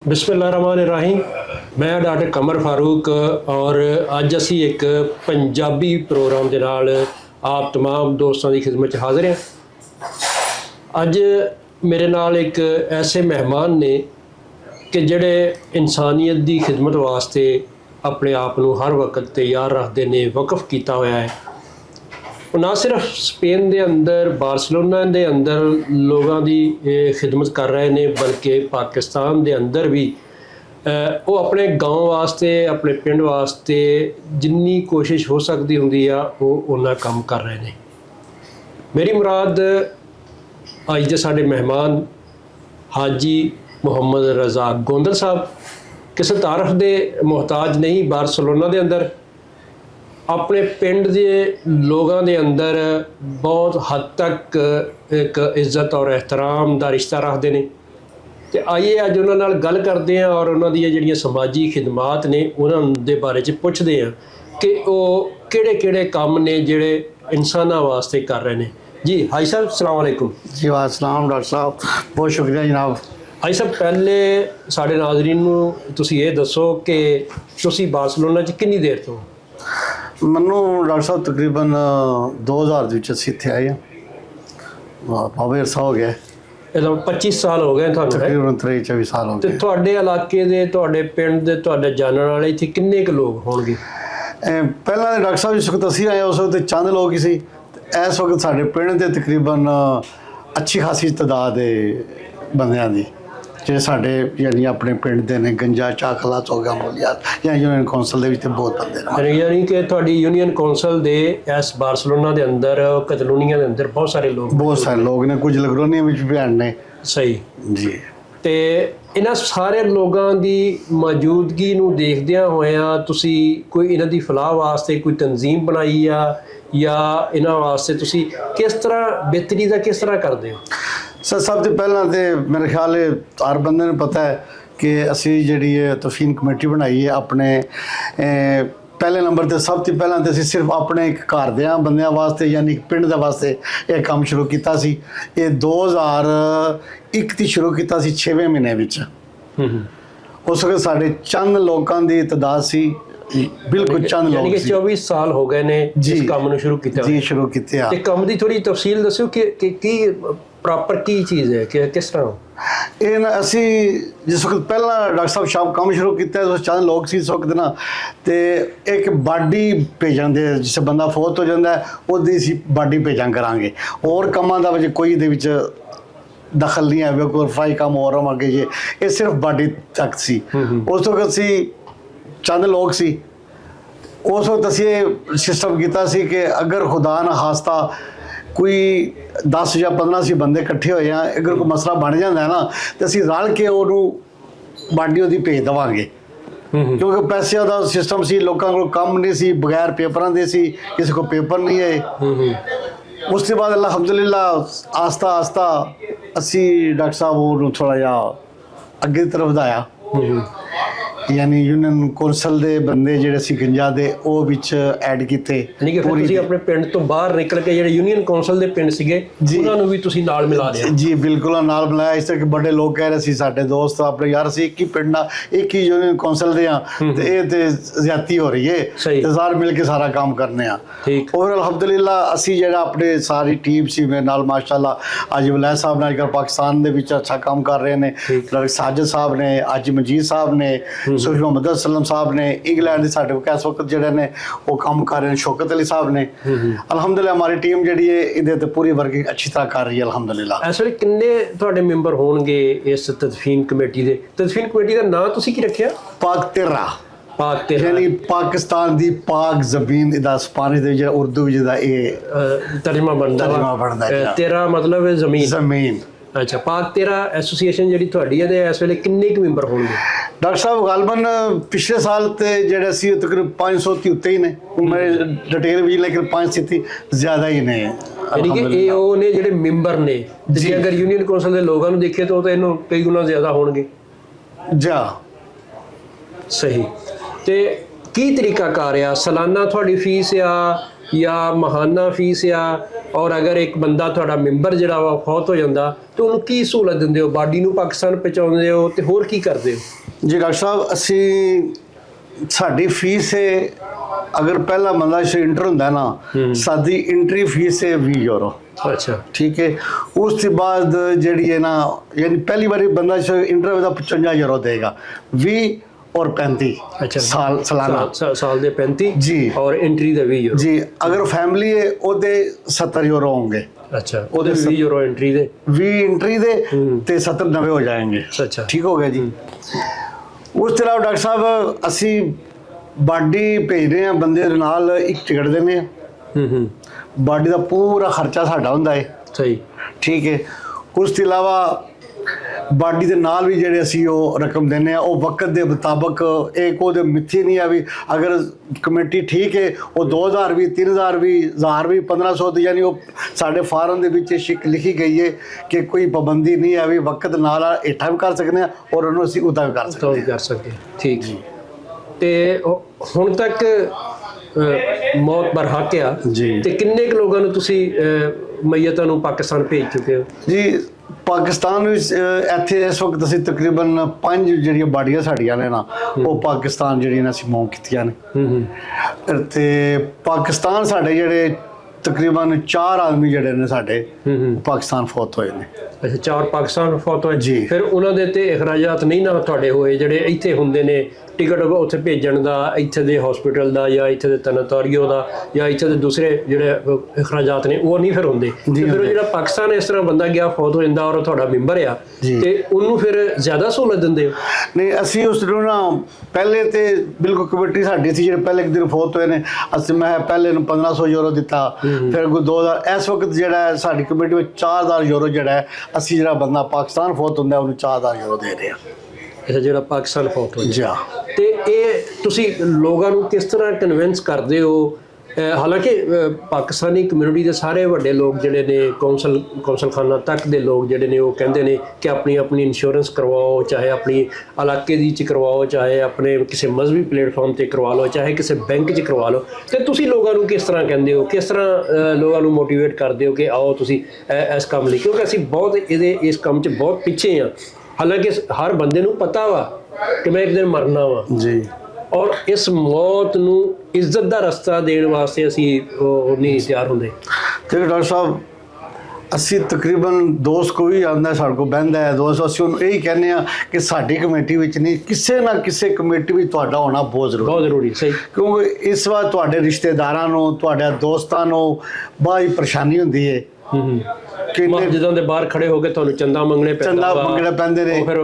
बिस्मिल्लाहिर्रहमानिर्रहीम। मैं डॉक्टर कमर फारूक और अज असी एक पंजाबी प्रोग्राम के नाल आप तमाम दोस्तों की खिदमत हाजिर हैं। अज मेरे नाल एक ऐसे मेहमान ने कि जिहड़े इंसानियत की खिदमत वास्ते अपने आप को हर वक्त तैयार रखते हैं, वकफ किया होया है। ना सिर्फ स्पेन के अंदर बार्सिलोना के अंदर लोगों की खिदमत कर रहे हैं, बल्कि पाकिस्तान के अंदर भी वो अपने गाँव वास्ते अपने पिंड वास्ते जिन्नी कोशिश हो सकती होंगी आ वो उन्ना काम कर रहे हैं। मेरी मुराद अज के साडे मेहमान हाजी मुहम्मद रज़ाक गोंदल साहब किसी तारफ के मुहताज नहीं। बार्सिलोना के अंदर अपने पिंड के लोगों के अंदर बहुत हद तक एक इज्जत और एहतराम का रिश्ता रखते हैं। तो आइए अज उन्होंने गल करते हैं और उन्होंने जिहड़ियां समाजी खिदमात ने उन्होंने बारे च पुछते हैं कि वो किहड़े काम ने जिहड़े इंसानां वास्ते कर रहे हैं। जी हाजी साहब अस्सलाम वालेकुम। जी वालेकुम डॉक्टर साहब, बहुत शुक्रिया जनाब। हाजी साहब पहले साडे नाज़रीन नूं तुसीं ये दसो कि तुसीं बार्सिलोना च कितनी देर तो? मैनू डॉक्टर साहब तकरीबन 2000 ਅਸੀਂ ਇੱਥੇ ਆਏ ਹਾਂ। ਕਾਫੀ ਅਰਸਾ ਹੋ ਗਿਆ, 25 ਸਾਲ ਹੋ ਗਏ ਤੁਹਾਨੂੰ? ਤਕਰੀਬਨ 23-24 ਸਾਲ ਹੋ ਤੇ ਗਏ। ਤੁਹਾਡੇ ਇਲਾਕੇ ਦੇ, ਤੁਹਾਡੇ ਪਿੰਡ ਦੇ, ਤੁਹਾਡੇ ਜਾਣਨ ਵਾਲੇ ਇੱਥੇ ਕਿੰਨੇ ਕੁ ਲੋਕ ਹੋਣਗੇ? ਪਹਿਲਾਂ ਦੇ ਡਾਕਟਰ ਸਾਹਿਬ ਜਿਸ ਵਕਤ ਅਸੀਂ ਆਏ ਉਸ ਵਕਤ ਚੰਦ ਲੋਕ ਹੀ ਸੀ। ਇਸ ਵਕਤ ਸਾਡੇ ਪਿੰਡ ਦੇ ਤਕਰੀਬਨ ਅੱਛੀ ਖਾਸੀ ਤਾਦਾਦ ਦੇ ਬੰਦਿਆਂ ਦੀ ਜਿਹੜੇ ਸਾਡੇ ਯਾਨੀ ਆਪਣੇ ਪਿੰਡ ਦੇ ਨੇ। ਗੰਜਾ ਚਾਖਲਾ ਚੋਗਾ ਮੋਲੀਆਤ ਜਾਂ ਯੂਨੀਅਨ ਕੌਂਸਲ ਦੇ ਵਿੱਚ ਬਹੁਤ ਬੰਦੇ ਨੇ। ਯਾਨੀ ਕਿ ਤੁਹਾਡੀ ਯੂਨੀਅਨ ਕੌਂਸਲ ਦੇ ਇਸ ਬਾਰਸਿਲੋਨਾ ਦੇ ਅੰਦਰ, ਕਤਲੂਨੀਆ ਦੇ ਅੰਦਰ ਬਹੁਤ ਸਾਰੇ ਲੋਕ ਨੇ। ਕੁਝ ਲਗਰੋਨੀਆਂ ਵਿੱਚ ਵੀ ਹਨ ਨੇ। ਸਹੀ ਜੀ। ਤੇ ਇਹਨਾਂ ਸਾਰੇ ਲੋਕਾਂ ਦੀ ਮੌਜੂਦਗੀ ਨੂੰ ਦੇਖਦਿਆਂ ਹੋਇਆਂ ਤੁਸੀਂ ਕੋਈ ਇਹਨਾਂ ਦੀ ਫਲਾਹ ਵਾਸਤੇ ਕੋਈ ਤਨਜ਼ੀਮ ਬਣਾਈ ਆ ਜਾਂ ਇਹਨਾਂ ਵਾਸਤੇ ਤੁਸੀਂ ਕਿਸ ਤਰ੍ਹਾਂ ਬਿਹਤਰੀ ਦਾ ਕਿਸ ਤਰ੍ਹਾਂ ਕਰਦੇ ਹੋ? ਸਰ ਸਭ ਤੋਂ ਪਹਿਲਾਂ ਤਾਂ ਮੇਰੇ ਖਿਆਲ ਹਰ ਬੰਦੇ ਨੂੰ ਪਤਾ ਹੈ ਕਿ ਅਸੀਂ ਜਿਹੜੀ ਇਹ ਤਫਹੀਮ ਕਮੇਟੀ ਬਣਾਈ ਹੈ ਆਪਣੇ ਪਹਿਲੇ ਨੰਬਰ 'ਤੇ ਸਭ ਤੋਂ ਪਹਿਲਾਂ ਤਾਂ ਅਸੀਂ ਸਿਰਫ ਆਪਣੇ ਇੱਕ ਘਰ ਦਿਆਂ ਬੰਦਿਆਂ ਵਾਸਤੇ ਯਾਨੀ ਪਿੰਡ ਦੇ ਵਾਸਤੇ ਇਹ ਕੰਮ ਸ਼ੁਰੂ ਕੀਤਾ ਸੀ। ਇਹ 2001 ਦੀ ਸ਼ੁਰੂ ਕੀਤਾ ਸੀ 6ਵੇਂ ਮਹੀਨੇ ਵਿੱਚ। ਉਸ ਵਕਤ ਸਾਡੇ ਚੰਦ ਲੋਕਾਂ ਦੀ ਤਾਦਾਦ ਸੀ, ਬਿਲਕੁਲ ਚੰਦ ਲੋਕ ਯਾਨੀ ਕਿ 24 ਸਾਲ ਹੋ ਗਏ ਨੇ ਇਸ ਕੰਮ ਨੂੰ ਸ਼ੁਰੂ ਕੀਤਾ। ਜੀ ਸ਼ੁਰੂ ਕੀਤੇ ਆ। ਤੇ ਕੰਮ ਦੀ ਥੋੜੀ ਤਫਸੀਲ ਦੱਸਿਓ ਕਿ ਕੀ ਪ੍ਰੋਪਰ ਕੀ ਚੀਜ਼ ਹੈ ਕਿ ਕਿਸ ਤਰ੍ਹਾਂ? ਇਹ ਨਾ ਅਸੀਂ ਜਿਸ ਵਕਤ ਪਹਿਲਾਂ ਡਾਕਟਰ ਸਾਹਿਬ ਸ਼ਾਪ ਕੰਮ ਸ਼ੁਰੂ ਕੀਤਾ ਉਸ ਚੰਦ ਲੋਕ ਸੀ ਇਸ ਵਕਤ ਨਾ, ਤੇ ਇੱਕ ਬਾਡੀ ਭੇਜਣ ਦੇ ਜਿਸ ਬੰਦਾ ਫੌਤ ਹੋ ਜਾਂਦਾ ਉਹਦੀ ਅਸੀਂ ਬਾਡੀ ਭੇਜਾਂ ਕਰਾਂਗੇ। ਹੋਰ ਕੰਮਾਂ ਦਾ ਵਿੱਚ ਕੋਈ ਦੇ ਵਿੱਚ ਦਖਲ ਨਹੀਂ ਹੈ। ਕੋਈ ਰਫਾਈ ਕੰਮ ਹੋਰ ਹੋਵਾਂਗੇ ਜੇ ਇਹ ਸਿਰਫ ਬਾਡੀ ਤੱਕ ਸੀ। ਉਸ ਵਕਤ ਅਸੀਂ ਚੰਦ ਲੋਕ ਸੀ। ਉਸ ਵਕਤ ਅਸੀਂ ਇਹ ਸਿਸਟਮ ਕੀਤਾ ਸੀ ਕਿ ਅਗਰ ਖੁਦਾ ਨਾ ਖਾਸਤਾ ਕੋਈ 10 ਜਾਂ 15 ਸੀ ਬੰਦੇ ਇਕੱਠੇ ਹੋਏ ਆ, ਅਗਰ ਕੋਈ ਮਸਲਾ ਬਣ ਜਾਂਦਾ ਹੈ ਨਾ ਤੇ ਅਸੀਂ ਰਲ ਕੇ ਉਹਨੂੰ ਬਾਡੀ ਉਹਦੀ ਭੇਜ ਦੇਵਾਂਗੇ। ਕਿਉਂਕਿ ਪੈਸਿਆਂ ਦਾ ਸਿਸਟਮ ਸੀ, ਲੋਕਾਂ ਕੋਲ ਕੰਮ ਨਹੀਂ ਸੀ, ਬਗੈਰ ਪੇਪਰਾਂ ਦੇ ਸੀ, ਕਿਸੇ ਕੋਲ ਪੇਪਰ ਨਹੀਂ ਹੈ। ਉਸ ਤੋਂ ਬਾਅਦ ਅਲਹਮਦੁਲਿਲਾ ਆਸਤਾ ਆਸਤਾ ਅਸੀਂ ਡਾਕਟਰ ਸਾਹਿਬ ਉਹਨੂੰ ਥੋੜ੍ਹਾ ਜਿਹਾ ਅੱਗੇ ਦੀ ਤਰਫ ਵਧਾਇਆ। ਯਾਨੀ ਯੂਨੀਅਨ ਕੌਂਸਲ ਦੇ ਬੰਦੇ ਜਿਹੜੇ ਸੀ ਗੰਜਾ ਦੇ ਉਹ ਵਿੱਚ ਐਡ ਕੀਤੇ। ਯਾਨੀ ਕਿ ਤੁਸੀਂ ਆਪਣੇ ਪਿੰਡ ਤੋਂ ਬਾਹਰ ਨਿਕਲ ਕੇ ਜਿਹੜੇ ਯੂਨੀਅਨ ਕੌਂਸਲ ਦੇ ਪਿੰਡ ਸੀਗੇ ਉਹਨਾਂ ਨੂੰ ਵੀ ਤੁਸੀਂ ਨਾਲ ਮਿਲਾ ਲਿਆ? ਜੀ ਬਿਲਕੁਲ ਨਾਲ ਮਿਲਾਇਆ। ਇਸ ਤਰ੍ਹਾਂ ਕਿ ਬੜੇ ਲੋਕ ਕਹਿ ਰਹੇ ਸੀ ਸਾਡੇ ਦੋਸਤ ਆਪਣੇ ਯਾਰ ਅਸੀਂ ਇੱਕ ਹੀ ਪਿੰਡ ਨਾਲ ਇੱਕ ਹੀ ਯੂਨੀਅਨ ਕੌਂਸਲ ਦੇ ਆ ਤੇ ਇਹ ਤੇ ਜ਼ਿਆਦਤੀ ਹੋ ਰਹੀ ਹੈ ਤੇ ਸਾਰੇ ਮਿਲ ਕੇ ਸਾਰਾ ਕੰਮ ਕਰਨੇ ਆ। ਔਰ ਅਲਹਮਦੁਲਿਲਾ ਅਸੀਂ ਜਿਹੜਾ ਆਪਣੇ ਸਾਰੀ ਟੀਮ ਸੀ ਮੇਰੇ ਨਾਲ ਮਾਸ਼ਾਅੱਲਾ ਅੱਜ ਵਲੈਦ ਸਾਹਿਬ ਨਾਲ ਪਾਕਿਸਤਾਨ ਦੇ ਵਿੱਚ ਅੱਛਾ ਕੰਮ ਕਰ ਰਹੇ ਨੇ, ਸਾਜਦ ਸਾਹਿਬ ਨੇ, ਅੱਜ ਮਜੀਦ ਸਾਹਿਬ ਨੇ, सूफी मोहम्मद सलम साहब ने, इंग्लैंड के साढ़े इस वक्त जोड़े ने वो काम कर रहे हैं, शौकत अली साहब ने। अलहमदुलिल्लाह हमारी टीम जी है ये पूरी वर्किंग अच्छी तरह कर रही है अलहमदुलिल्लाह। इस वे किन्ने तुहाडे मैंबर होणगे इस तदफीन कमेटी दे? तदफीन कमेटी का नाम तुसीं की रखिया? पाक तेरा। पाक तेरा यानी पाकिस्तान दी पाक ज़मीन इदा स्पेनिश दे जो उर्दू जिदा ये तर्जमा बनदा है। तेरा मतलब ज़मीन। ज़मीन। अच्छा, पाक तेरा एसोसीएशन जी तुहाडी है इस वेले किन्ने क मैंबर होणगे? डॉक्टर साहब गालबन पिछले साल तो जोड़े सी तकरीबन 500 के उत्ते ही ने, मेरे डिटेल भी लेकिन 500 से ज़्यादा ही ने। यानी कि ये वो ने जिहड़े मैंबर ने जी, अगर यूनियन कौंसल के लोगों को देखिए तो इन्हों कई गुना ज़्यादा होणगे। जा सही। तो ਕੀ ਤਰੀਕਾਕਾਰ ਆ? ਸਾਲਾਨਾ ਤੁਹਾਡੀ ਫੀਸ ਆ ਜਾਂ ਮਹਾਨਾ ਫੀਸ ਆ? ਔਰ ਅਗਰ ਇੱਕ ਬੰਦਾ ਤੁਹਾਡਾ ਮੈਂਬਰ ਜਿਹੜਾ ਵਾ ਫੌਤ ਹੋ ਜਾਂਦਾ ਤਾਂ ਉਹਨੂੰ ਕੀ ਸਹੂਲਤ ਦਿੰਦੇ ਹੋ? ਬਾਡੀ ਨੂੰ ਪਾਕਿਸਤਾਨ ਪਹੁੰਚਾਉਂਦੇ ਹੋ ਤੇ ਹੋਰ ਕੀ ਕਰਦੇ ਹੋ? ਜੀ ਡਾਕਟਰ ਸਾਹਿਬ, ਅਸੀਂ ਸਾਡੀ ਫੀਸ ਹੈ, ਅਗਰ ਪਹਿਲਾ ਬੰਦਾ ਇੰਟਰ ਹੁੰਦਾ ਨਾ, ਸਾਡੀ ਐਂਟਰੀ ਫੀਸ ਹੈ 20 ਯੂਰੋ। ਅੱਛਾ, ਠੀਕ ਹੈ। ਉਸ ਤੋਂ ਬਾਅਦ ਜਿਹੜੀ ਹੈ ਨਾ, ਯਾਨੀ ਪਹਿਲੀ ਵਾਰੀ ਬੰਦਾ ਇੰਟਰ ਦਾ 55 ਯੂਰੋ ਦੇਗਾ, 20 और 35। अच्छा, सालाना साल दे 35 जी, और एंट्री दे 20 यूरो जी। अगर फैमिली है ओदे 70 यूरो होंगे। अच्छा, ओदे 20 यूरो एंट्री दे, 20 एंट्री दे ते 70-90 हो जाएंगे। अच्छा, ठीक हो गया जी। उस तरह डॉक्टर साहब असी बाडी भेज रहे हैं बंदे दे नाल, एक टिकट देने, बाडी दा पूरा खर्चा साडा हुंदा है। सही, ठीक है। उस तो इलावा बाडी ਦੇ ਨਾਲ ਵੀ ਜਿਹੜੇ ਅਸੀਂ ਉਹ ਰਕਮ ਦਿੰਦੇ ਆ, ਉਹ ਵਕਤ ਦੇ ਮੁਤਾਬਕ, ਇੱਕ ਉਹਦੇ ਮਿੱਥੀ ਨਹੀਂ ਆ ਵੀ ਅਗਰ ਕਮੇਟੀ ਠੀਕ ਹੈ ਉਹ 2000 ਵੀ, 3000 ਵੀ, 1000 ਵੀ, 1500 ਤੇ, ਯਾਨੀ ਉਹ ਸਾਡੇ ਫਾਰਮ ਦੇ ਵਿੱਚ ਸ਼ਿਕ ਲਿਖੀ ਗਈ ਹੈ ਕਿ ਕੋਈ ਪਾਬੰਦੀ ਨਹੀਂ ਹੈ ਵੀ ਵਕਤ ਨਾਲ ਹੇਠਾਂ ਵੀ ਕਰ ਸਕਦੇ ਆ ਔਰ ਉਹਨੂੰ ਅਸੀਂ ਉਦਾਂ ਵੀ ਕਰ ਸਕਦੇ ਹਾਂ। ਠੀਕ ਜੀ। ਤੇ ਹੁਣ ਤੱਕ ਮੌਤ ਬਰਹਕ ਆ ਜੀ, ਤੇ ਕਿੰਨੇ ਕੁ ਲੋਕਾਂ ਨੂੰ ਤੁਸੀਂ ਮਈਤਾਂ ਨੂੰ ਪਾਕਿਸਤਾਨ ਭੇਜ ਚੁੱਕੇ ਹੋ? ਜੀ ਪਾਕਿਸਤਾਨ ਵਿੱਚ ਇੱਥੇ ਇਸ ਵਕਤ ਅਸੀਂ ਤਕਰੀਬਨ 5 ਜਿਹੜੀਆਂ ਬਾਡੀਆਂ ਸਾਡੀਆਂ ਨੇ ਨਾ, ਉਹ ਪਾਕਿਸਤਾਨ ਜਿਹੜੀਆਂ ਨੇ ਅਸੀਂ ਮੂਵ ਕੀਤੀਆਂ ਨੇ। ਤੇ ਪਾਕਿਸਤਾਨ ਸਾਡੇ ਜਿਹੜੇ ਤਕਰੀਬਨ 4 ਆਦਮੀ ਜਿਹੜੇ ਨੇ ਸਾਡੇ ਪਾਕਿਸਤਾਨ ਫੌਤ ਹੋਏ ਨੇ। ਅੱਛਾ, 4 ਪਾਕਿਸਤਾਨ ਫੌਤ ਹੋਏ ਜੀ। ਫਿਰ ਉਹਨਾਂ ਦੇ ਤੇ ਅਖਰਾਜਾਤ ਨਹੀਂ ਨਾ ਤੁਹਾਡੇ ਹੋਏ ਜਿਹੜੇ ਇੱਥੇ ਹੁੰਦੇ ਨੇ, ਟਿਕਟ ਉੱਥੇ ਭੇਜਣ ਦਾ, ਇੱਥੇ ਦੇ ਹਸਪੀਟਲ ਦਾ ਜਾਂ ਇੱਥੇ ਦੇ ਤਨਤਾਰੀਓ ਦਾ ਜਾਂ ਇੱਥੇ ਦੇ ਦੂਸਰੇ ਜਿਹੜੇ ਅਖਰਾਜਾਤ ਨੇ, ਉਹ ਨਹੀਂ ਫਿਰ ਹੁੰਦੇ। ਫਿਰ ਉਹ ਜਿਹੜਾ ਪਾਕਿਸਤਾਨ ਇਸ ਤਰ੍ਹਾਂ ਬੰਦਾ ਗਿਆ ਫੌਤ ਹੋ ਜਾਂਦਾ ਔਰ ਤੁਹਾਡਾ ਮੈਂਬਰ ਆ, ਤੇ ਉਹਨੂੰ ਫਿਰ ਜ਼ਿਆਦਾ ਸਹੂਲਤ ਦਿੰਦੇ ਹੋ? ਨਹੀਂ, ਅਸੀਂ ਉਸ ਨੂੰ ਨਾ ਪਹਿਲੇ ਤੇ ਬਿਲਕੁਲ ਕਮੇਟੀ ਸਾਡੀ ਸੀ, ਜਿਹੜੇ ਪਹਿਲੇ ਇੱਕ ਦਿਨ ਫੌਤ ਹੋਏ ਨੇ, ਅਸੀਂ ਮੈਂ ਪਹਿਲੇ ਨੂੰ 1500 ਯੂਰੋ ਦਿੱਤਾ, ਫਿਰ ਕੋਈ 2000। ਇਸ ਵਕਤ ਜਿਹੜਾ ਸਾਡੀ ਕਮੇਟੀ ਵਿੱਚ 4000 ਯੂਰੋ ਜਿਹੜਾ ਹੈ, ਅਸੀਂ ਜਿਹੜਾ ਬੰਦਾ ਪਾਕਿਸਤਾਨ ਫੌਤ ਹੁੰਦਾ ਉਹਨੂੰ 4000 ਯੂਰੋ ਦੇ ਰਹੇ ਹਾਂ। ਅੱਛਾ, ਜਿਹੜਾ ਪਾਕਿਸਤਾਨ ਫੌਤ ਹੋ ਜਾ। ਤੇ ਇਹ ਤੁਸੀਂ ਲੋਕਾਂ ਨੂੰ ਕਿਸ ਤਰ੍ਹਾਂ ਕਨਵਿੰਸ ਕਰਦੇ ਹੋ? ਹਾਲਾਂਕਿ ਪਾਕਿਸਤਾਨੀ ਕਮਿਊਨਿਟੀ ਦੇ ਸਾਰੇ ਵੱਡੇ ਲੋਕ ਜਿਹੜੇ ਨੇ, ਕੌਂਸਲਖਾਨਾ ਤੱਕ ਦੇ ਲੋਕ ਜਿਹੜੇ ਨੇ, ਉਹ ਕਹਿੰਦੇ ਨੇ ਕਿ ਆਪਣੀ ਇੰਸ਼ੋਰੈਂਸ ਕਰਵਾਓ, ਚਾਹੇ ਆਪਣੀ ਇਲਾਕੇ ਦੀ 'ਚ ਕਰਵਾਓ, ਚਾਹੇ ਆਪਣੇ ਕਿਸੇ ਮਜ਼ਹਬੀ ਪਲੇਟਫਾਰਮ ਤੇ ਕਰਵਾ ਲਓ, ਚਾਹੇ ਕਿਸੇ ਬੈਂਕ 'ਚ ਕਰਵਾ ਲਓ। ਤੇ ਤੁਸੀਂ ਲੋਕਾਂ ਨੂੰ ਕਿਸ ਤਰ੍ਹਾਂ ਕਹਿੰਦੇ ਹੋ, ਕਿਸ ਤਰ੍ਹਾਂ ਲੋਕਾਂ ਨੂੰ ਮੋਟੀਵੇਟ ਕਰਦੇ ਹੋ ਕਿ ਆਓ ਤੁਸੀਂ ਇਸ ਕੰਮ ਲਈ? ਕਿਉਂਕਿ ਅਸੀਂ ਬਹੁਤ ਇਸ ਕੰਮ 'ਚ ਬਹੁਤ ਪਿੱਛੇ ਹਾਂ। ਹਾਲਾਂਕਿ ਹਰ ਬੰਦੇ ਨੂੰ ਪਤਾ ਵਾ ਕਿ ਮੈਂ ਇੱਕ ਦਿਨ ਮਰਨਾ ਵਾ ਜੀ, ਔਰ ਇਸ ਮੌਤ ਨੂੰ ਇੱਜ਼ਤ ਦਾ ਰਸਤਾ ਦੇਣ ਵਾਸਤੇ ਅਸੀਂ ਉਹ ਨਹੀਂ ਤਿਆਰ ਹੁੰਦੇ। ਦੇਖੋ ਡਾਕਟਰ ਸਾਹਿਬ, ਅਸੀਂ ਤਕਰੀਬਨ ਦੋਸਤ ਕੋਈ ਆਉਂਦਾ ਸਾਡੇ ਕੋਲ ਬਹਿੰਦਾ ਹੈ ਦੋਸਤ, ਅਸੀਂ ਉਹਨੂੰ ਇਹੀ ਕਹਿੰਦੇ ਆ ਕਿ ਸਾਡੀ ਕਮੇਟੀ ਵਿੱਚ ਨਹੀਂ, ਕਿਸੇ ਨਾ ਕਿਸੇ ਕਮੇਟੀ ਵਿੱਚ ਤੁਹਾਡਾ ਹੋਣਾ ਬਹੁਤ ਜ਼ਰੂਰੀ। ਸਹੀ, ਕਿਉਂਕਿ ਇਸ ਵਾਰ ਤੁਹਾਡੇ ਰਿਸ਼ਤੇਦਾਰਾਂ ਨੂੰ, ਤੁਹਾਡੇ ਦੋਸਤਾਂ ਨੂੰ ਬੜੀ ਪਰੇਸ਼ਾਨੀ ਹੁੰਦੀ ਹੈ। ਮਸਜਿਦਾਂ ਦੇ ਬਾਹਰ ਖੜੇ ਹੋ ਕੇ ਤੁਹਾਨੂੰ ਚੰਦਾ ਮੰਗਣੇ ਪੈਂਦੇ ਨੇ। ਫਿਰ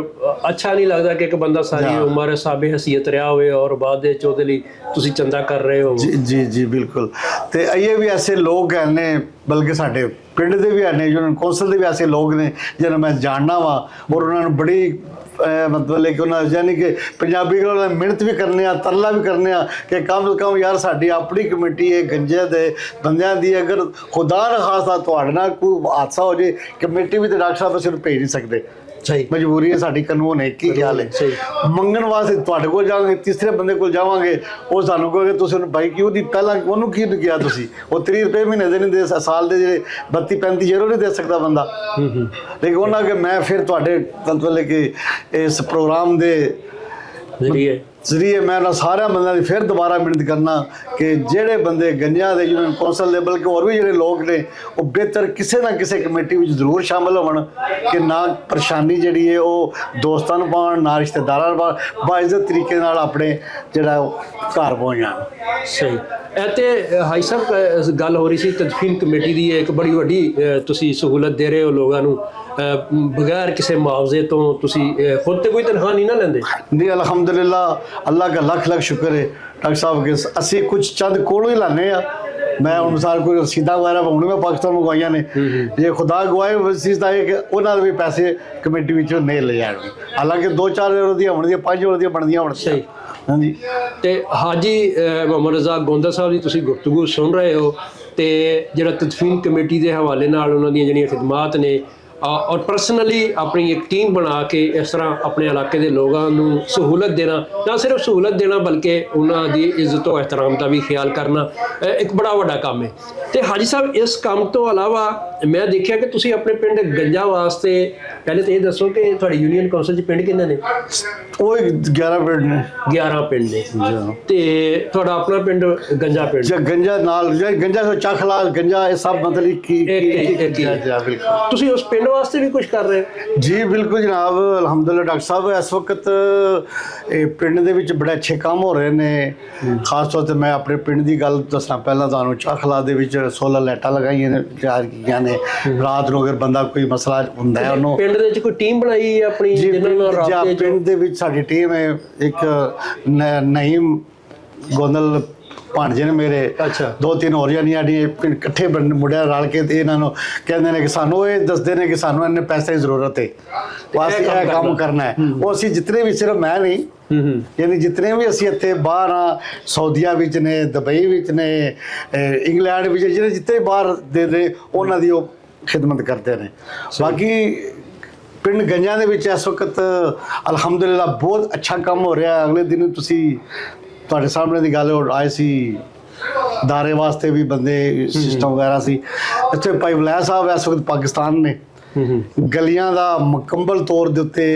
ਅੱਛਾ ਨਹੀਂ ਲੱਗਦਾ ਕਿ ਇੱਕ ਬੰਦਾ ਸਾਰੀ ਉਮਰ ਸਾਬੇ ਹਸੀਅਤ ਰਿਹਾ ਹੋਵੇ ਔਰ ਬਾਅਦ ਦੇ ਉਹਦੇ ਲਈ ਤੁਸੀਂ ਚੰਦਾ ਕਰ ਰਹੇ ਹੋ। ਜੀ ਜੀ ਬਿਲਕੁਲ। ਤੇ ਇਹ ਵੀ ਐਸੇ ਲੋਕ ਹੈ ਨੇ, ਬਲਕਿ ਸਾਡੇ ਪਿੰਡ ਦੇ ਵੀ ਨੇ, ਜਿਹਨਾਂ ਨੂੰ ਕੌਂਸਲ ਦੇ ਵੀ ਐਸੇ ਲੋਕ ਨੇ ਜਿਹਨਾਂ ਮੈਂ ਜਾਣਨਾ ਵਾ, ਔਰ ਉਹਨਾਂ ਨੂੰ ਬੜੀ ਮਤਲਬ ਕਿ ਉਹਨਾਂ ਯਾਨੀ ਕਿ ਪੰਜਾਬੀ ਕੋਲ ਮਿਹਨਤ ਵੀ ਕਰਨੇ ਆ, ਤਰਲਾ ਵੀ ਕਰਨੇ ਆ ਕਿ ਕਮ ਤੋਂ ਕਮ ਯਾਰ ਸਾਡੀ ਆਪਣੀ ਕਮੇਟੀ ਹੈ ਗੰਜੇ ਦੇ ਬੰਦਿਆਂ ਦੀ, ਅਗਰ ਖੁਦਾ ਨਾ ਖਾਸਾ ਤੁਹਾਡੇ ਨਾਲ ਕੋਈ ਹਾਦਸਾ ਹੋ ਜੇ, ਕਮੇਟੀ ਵੀ ਤੇ ਡਾਕਟਰ ਸਾਹਿਬ ਅਸੀਂ ਭੇਜ ਨਹੀਂ ਸਕਦੇ। ਸਹੀ, ਮਜਬੂਰੀ ਹੈ ਸਾਡੀ, ਕਾਨੂੰਨ ਹੈ। ਕੀ ਖਿਆਲ ਹੈ? ਮੰਗਣ ਵਾਸਤੇ ਤੁਹਾਡੇ ਕੋਲ ਜਾਵਾਂਗੇ, ਤੀਸਰੇ ਬੰਦੇ ਕੋਲ ਜਾਵਾਂਗੇ, ਉਹ ਸਾਨੂੰ ਕਹੋਗੇ ਤੁਸੀਂ ਉਹਨੂੰ ਬਾਈ ਕਿਉਂ ਦੀ ਪਹਿਲਾਂ ਉਹਨੂੰ ਕੀ ਕਿਹਾ ਤੁਸੀਂ? ਉਹ 30 ਰੁਪਏ ਮਹੀਨੇ ਦੇ ਨਹੀਂ ਦੇ, ਸਾਲ ਦੇ ਜਿਹੜੇ 32-35 ਯੂਰੋ ਨਹੀਂ ਦੇ ਸਕਦਾ ਬੰਦਾ। ਲੇਕਿਨ ਉਹਨਾਂ ਕਿ ਮੈਂ ਫਿਰ ਤੁਹਾਡੇ ਮਤਲਬ ਕਿ ਇਸ ਪ੍ਰੋਗਰਾਮ ਦੇ ਜ਼ਰੀਏ ਮੈਂ ਉਹਨਾਂ ਸਾਰਿਆਂ ਬੰਦਿਆਂ ਦੀ ਫਿਰ ਦੁਬਾਰਾ ਮਿਹਨਤ ਕਰਨਾ ਕਿ ਜਿਹੜੇ ਬੰਦੇ ਗੰਜਿਆਂ ਦੇ, ਜਿਵੇਂ ਕੌਂਸਲ ਦੇ, ਬਲਕਿ ਹੋਰ ਵੀ ਜਿਹੜੇ ਲੋਕ ਨੇ, ਉਹ ਬਿਹਤਰ ਕਿਸੇ ਨਾ ਕਿਸੇ ਕਮੇਟੀ ਵਿੱਚ ਜ਼ਰੂਰ ਸ਼ਾਮਲ ਹੋਣ ਕਿ ਨਾ ਪਰੇਸ਼ਾਨੀ ਜਿਹੜੀ ਹੈ ਉਹ ਦੋਸਤਾਂ ਨੂੰ ਪਾਉਣ, ਨਾ ਰਿਸ਼ਤੇਦਾਰਾਂ ਨੂੰ ਪਾਉਣ, ਬਾਇਜ਼ਤ ਤਰੀਕੇ ਨਾਲ ਆਪਣੇ ਜਿਹੜਾ ਘਰ ਪਹੁੰਚ ਜਾਣ। ਸਹੀ। ਇਹ ਤੇ ਹਾਈ ਸਾਹਿਬ ਗੱਲ ਹੋ ਰਹੀ ਸੀ ਤਦਫੀਨ ਕਮੇਟੀ ਦੀ, ਇੱਕ ਬੜੀ ਵੱਡੀ ਤੁਸੀਂ ਸਹੂਲਤ ਦੇ ਰਹੇ ਹੋ ਲੋਕਾਂ ਨੂੰ ਬਗੈਰ ਕਿਸੇ ਮੁਆਵਜ਼ੇ ਤੋਂ। ਤੁਸੀਂ ਖੁਦ ਤੇ ਕੋਈ ਤਨਖਾਹ ਨਹੀਂ ਨਾ ਲੈਂਦੇ? ਨਹੀਂ, ਅਲਹਮਦੁਲਿਲਾ, ਅੱਲਾਹ ਦਾ ਲੱਖ ਲੱਖ ਸ਼ੁਕਰ ਹੈ ਡਾਕਟਰ ਸਾਹਿਬ ਕਿ ਅਸੀਂ ਕੁਝ ਚੰਦ ਕੋਲੋਂ ਹੀ ਲਾਉਂਦੇ ਆ। ਮੈਂ ਹੁਣ ਸਾਰ ਕੋਈ ਰਸੀਦਾਂ ਵਗੈਰਾ ਹੁਣ ਮੈਂ ਪਾਕਿਸਤਾਨ ਮੰਗਵਾਈਆਂ ਨੇ, ਜੇ ਖੁਦਾ ਗਵਾਏ ਵਸੀਸ ਤਾਂ ਇਹ ਕਿ ਉਹਨਾਂ ਦੇ ਵੀ ਪੈਸੇ ਕਮੇਟੀ ਵਿੱਚੋਂ ਨਹੀਂ ਲੈ ਜਾਣਗੇ। ਹਾਲਾਂਕਿ 2-4 ਯੂਰੋ ਦੀਆਂ ਹੋਣਗੀਆਂ, 5 ਯੂਰੋ ਦੀਆਂ ਬਣਦੀਆਂ ਹੋਣ। ਸਹੀ। ਹਾਂਜੀ। ਤੇ ਹਾਜੀ ਮੁਹੰਮਦ ਰਜ਼ਾ ਗੋਂਦਾ ਸਾਹਿਬ ਦੀ ਤੁਸੀਂ ਗੁਫ਼ਤਗੂ ਸੁਣ ਰਹੇ ਹੋ, ਤੇ ਜਿਹੜਾ ਤਦਫੀਨ ਕਮੇਟੀ ਦੇ ਹਵਾਲੇ ਨਾਲ ਉਹਨਾਂ ਦੀਆਂ ਜਿਹੜੀਆਂ ਖਿਦਮਾਤ ਨੇ, ਔਰ ਪਰਸਨਲੀ ਆਪਣੀ ਇੱਕ ਟੀਮ ਬਣਾ ਕੇ ਇਸ ਤਰ੍ਹਾਂ ਆਪਣੇ ਇਲਾਕੇ ਦੇ ਲੋਕਾਂ ਨੂੰ ਸਹੂਲਤ ਦੇਣਾ, ਨਾ ਸਿਰਫ ਸਹੂਲਤ ਦੇਣਾ ਬਲਕਿ ਉਹਨਾਂ ਦੀ ਇੱਜ਼ਤ ਔਰ ਇਹਤਰਾਮ ਦਾ ਵੀ ਖਿਆਲ ਕਰਨਾ ਇੱਕ ਬੜਾ ਵੱਡਾ ਕੰਮ ਹੈ। ਤੇ ਹਾਜੀ ਸਾਹਿਬ, ਇਸ ਕੰਮ ਤੋਂ ਇਲਾਵਾ ਮੈਂ ਦੇਖਿਆ ਕਿ ਤੁਸੀਂ ਆਪਣੇ ਪਿੰਡ ਗੰਜਾ ਵਾਸਤੇ, ਪਹਿਲੇ ਤਾਂ ਇਹ ਦੱਸੋ ਕਿ ਤੁਹਾਡੀ ਯੂਨੀਅਨ ਕੌਂਸਲ 'ਚ ਪਿੰਡ ਕਿੰਨੇ ਨੇ? ਉਹ 11 ਪਿੰਡ ਨੇ। 11 ਪਿੰਡ ਨੇ। ਤੇ ਤੁਹਾਡਾ ਆਪਣਾ ਪਿੰਡ ਗੰਜਾ ਪਿੰਡ? ਗੰਜਾ ਨਾਲ ਗੰਜਾ ਚੱਖਲਾ ਗੰਜਾ, ਇਹ ਸਭ ਮਤਲਬ ਕੀ ਬਿਲਕੁਲ। ਤੁਸੀਂ ਉਸ ਪਿੰਡ ਵਾਸਤੇ ਵੀ ਕੁਝ ਕਰ ਰਹੇ ਹੋ? ਜੀ ਬਿਲਕੁਲ ਜਨਾਬ, ਅਲਹਮਦੁਲਿਲਾ ਡਾਕਟਰ ਸਾਹਿਬ, ਇਸ ਵਕਤ ਇਹ ਪਿੰਡ ਦੇ ਵਿੱਚ ਬੜੇ ਅੱਛੇ ਕੰਮ ਹੋ ਰਹੇ ਨੇ। ਖਾਸ ਤੌਰ ਤੇ ਮੈਂ ਆਪਣੇ ਪਿੰਡ ਦੀ ਗੱਲ ਦੱਸਣਾ, ਪਹਿਲਾਂ ਤੁਹਾਨੂੰ ਚੱਖਲਾ ਦੇ ਵਿੱਚ 16 ਲਾਈਟਾਂ ਲਗਾਈਆਂ ਨੇ, ਤਿਆਰ ਕੀਤੀਆਂ ਨੇ। ਰਾਤ ਨੂੰ ਅਗਰ ਬੰਦਾ ਕੋਈ ਮਸਲਾ ਹੁੰਦਾ ਹੈ ਉਹਨੂੰ ਪਿੰਡ ਦੇ ਵਿੱਚ ਕੋਈ ਟੀਮ ਬਣਾਈ ਆਪਣੀ ਜਿਹਨਾਂ ਨਾਲ ਰਾਬਤੇ? ਪਿੰਡ ਦੇ ਵਿੱਚ ਸਾਡੀ ਟੀਮ ਹੈ, ਇੱਕ ਨਈਮ ਗੋਂਦਲ ਭਾਣਜੇ ਨੇ ਮੇਰੇ, 2-3 ਹੋਰ ਜਾਨੀਆਂ ਇਕੱਠੇ ਮੁੰਡਿਆਂ ਰਲ ਕੇ ਤੇ ਇਹਨਾਂ ਨੂੰ ਕਹਿੰਦੇ ਨੇ ਕਿ ਸਾਨੂੰ ਇਹ ਦੱਸਦੇ ਨੇ ਕਿ ਸਾਨੂੰ ਇੰਨੇ ਪੈਸੇ ਦੀ ਜ਼ਰੂਰਤ ਹੈ, ਬਸ ਇਹ ਕੰਮ ਕਰਨਾ ਹੈ। ਉਹ ਅਸੀਂ ਜਿਤਨੇ ਵੀ, ਸਿਰਫ ਮੈਂ ਨਹੀਂ, ਯਾਨੀ ਜਿਤਨੇ ਵੀ ਅਸੀਂ ਇੱਥੇ ਬਾਹਰ ਆ, ਸਾਊਦੀਆ ਵਿੱਚ ਨੇ, ਦੁਬਈ ਵਿੱਚ ਨੇ, ਇੰਗਲੈਂਡ ਵਿੱਚ, ਜਿਹੜੇ ਜਿੱਥੇ ਬਾਹਰ ਦੇ ਉਹਨਾਂ ਦੀ ਉਹ ਖਿਦਮਤ ਕਰਦੇ ਨੇ। ਬਾਕੀ ਪਿੰਡ ਗੰਜਾ ਦੇ ਵਿੱਚ ਇਸ ਵਕਤ ਅਲਹਮਦੁਲਿਲਾ ਬਹੁਤ ਅੱਛਾ ਕੰਮ ਹੋ ਰਿਹਾ। ਅਗਲੇ ਦਿਨ ਤੁਸੀਂ ਤੁਹਾਡੇ ਸਾਹਮਣੇ ਦੀ ਗੱਲ ਆਏ ਸੀ, ਦਾਰੇ ਵਾਸਤੇ ਵੀ ਬੰਦੇ, ਸਿਸਟਮ ਵਗੈਰਾ ਸੀ ਇੱਥੇ। ਭਾਈ ਵਲੈਦ ਸਾਹਿਬ ਇਸ ਵਕਤ ਪਾਕਿਸਤਾਨ ਨੇ, ਗਲੀਆਂ ਦਾ ਮੁਕੰਮਲ ਤੌਰ ਦੇ ਉੱਤੇ